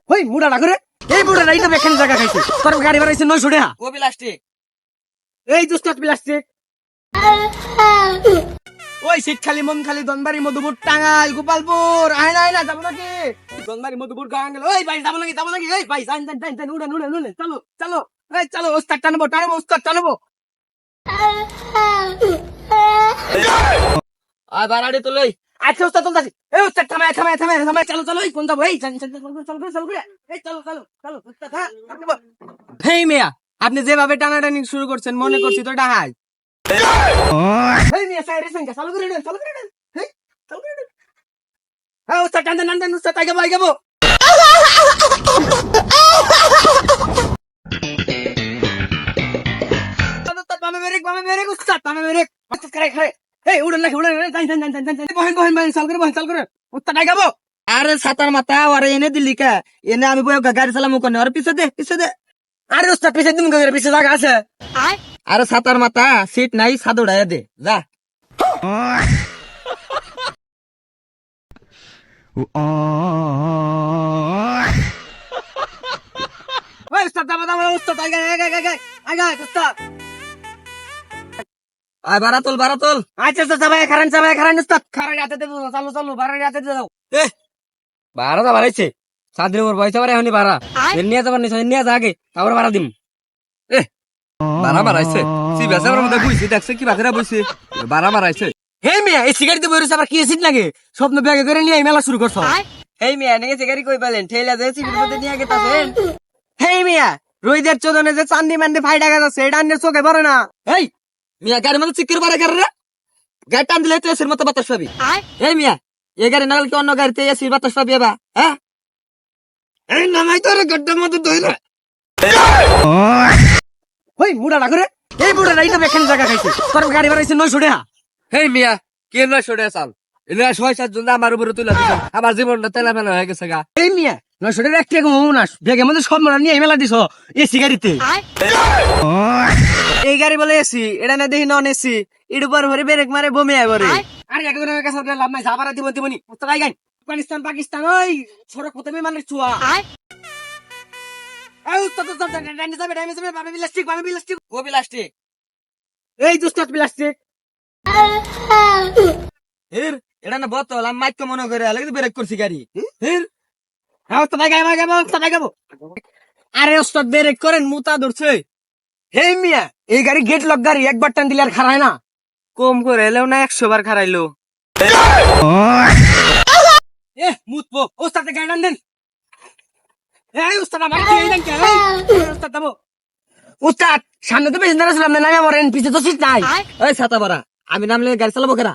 ওই মুড়া না করে এই মুড়া নাই তো বেখানি জায়গা খাইছে তোর গাড়ি বাড়াইছে 900 টাকা ও প্লাস্টিক এই দুস্তাত প্লাস্টিক ওই শীতখালি মনখালি দনবাড়ি মধুপুর টাঙ্গাইল গোপালপুর আয় না যাবো নাকি দনবাড়ি মধুপুর টাঙ্গাইল ওই ভাই যাবো নাকি এই ভাই যান উড়ে চলো এই চলো ওস্তাদ টানবো ওস্তাদ টানবো আর বাড়াড়ি তো লই আচ্ছা ওস্তাদ চলতাছি এই ওস্তাদ থামায় চলো এই কোন যাবো এই চল এই চলো ওস্তাদ হ্যাঁ হেই মিয়া আপনি যেভাবে টানাটানি শুরু করছেন মনে করছি তো ডাহাই এই মিয়া সাইরে সঙ্গে চালু করে দেন এই চালু করে দেন হ্যাঁ ওস্তাদ টান ওস্তাদ আগে যাবো বামে মেরে উস্তাদ খারে এই উড়ন বহেন চাল করে উস্তাদ আগে যাবো আরে ছাতার মাথা আরে এনে দিলি কা এনে আমি বই গাড়ি চালামু কোনে আর পিছে দে আরে উস্তাদ পিছে দিন গেরে পিছে জায়গা আছে আরে ছাতার মাথা সিট নাই ছাদ উড়াইয়া দে যা ওই উস্তাদ দাম উস্তাদ আগে উস্তাদ আয় বাড়া তোল আচ্ছা সবাই খারান উস্তাদ খারান হাতে দে চালু বাড়ার হাতে দে দাও ভাড়া তো বাড়াইছে সাত দিন ওর পয়সা বাড়াই হনি ভাড়া এর নিয়ে যাবার নিয়ে যা আগে তারপর ভাড়া দিম ভাড়া মারাইছে সিবিএসের মধ্যে বুঝছি দেখছে কি বাজারে বুঝছি ভাড়া মারাইছে হেই মিয়া এই সিগারেট দিয়ে বইরছ আবার কি এসিড লাগে স্বপ্ন ব্যাগে করে নিয়ে মেলা শুরু করছ এই মিয়া নিয়ে সিগারি কই পেলেন ঠেলা দিয়ে সিবির মধ্যে নিয়ে গেতাছেন হেই মিয়া রোহিদের চোদনে যে চান্দি মান্দি ফাই টাকা যাচ্ছে এটা আন্নের চোখে পড়ে না এই মিয়া গাড়ির মধ্যে চিকের বারে গাড়ি রে গাড়ি টান দিলে তো এসির মতো বাতাস পাবি এই মিয়া এই গাড়ি না কি অন্য গাড়িতে এসির বাতাস পাবি এবার হ্যাঁ এই নামাই তোর গড্ডার মধ্যে ধইরা ওই মুড়া না করে এই মুড়া নাই তো বেখানি জায়গা খাইছে তোর গাড়ি বাড়াইছে 900 টাকা হেই মিয়া কে না সরে চাল এরা 6-7 জন আমার উপরে তুলে দিছে আমার জীবনটা তেলা ফেলা হয়ে গেছে গা এই মিয়া 900 টাকা একটা কমও না ব্যাগের মধ্যে সব মারা নিয়ে মেলা দিছো এসি গাড়িতে এই গাড়ি বলে এসি এটা না দেখি নন এসি এর উপর ভরে ব্রেক মারে বমি আয় ভরে আরে এটা করে কাছে লাভ নাই যাবারা দিবনি উস্তাদ গাই পাকিস্তান ওই সড়ক পথে মানে চুয়া এই উস্তাদ ডাইনে যাবে বাবা প্লাস্টিক ও প্লাস্টিক এই দুস্তাদ প্লাস্টিক এর এটা না বোতল আমি মাইক মনে করে লাগে ব্রেক করছি গাড়ি এর হ্যাঁ উস্তাদ গাইবো আরে উস্তাদ ব্রেক করেন মুতা ধরছে হেই মিয়া এই গাড়ি গেট লক গাড়ি একবার টান দিলে আর খারায় না কম করে এলেও না 100 বার খারাইলো মুতবো উস্তাদ গাড়ি টান দেন এই উস্তাদ আমার কি এই দেন কে উস্তাদ দাও উস্তাদ সামনে তো বেশি দাঁড়া ছিলাম না নামে মরেন পিছে তো সিট নাই এই ছাতা বাড়া আমি নামলে গাড়ি চালাবো কেনা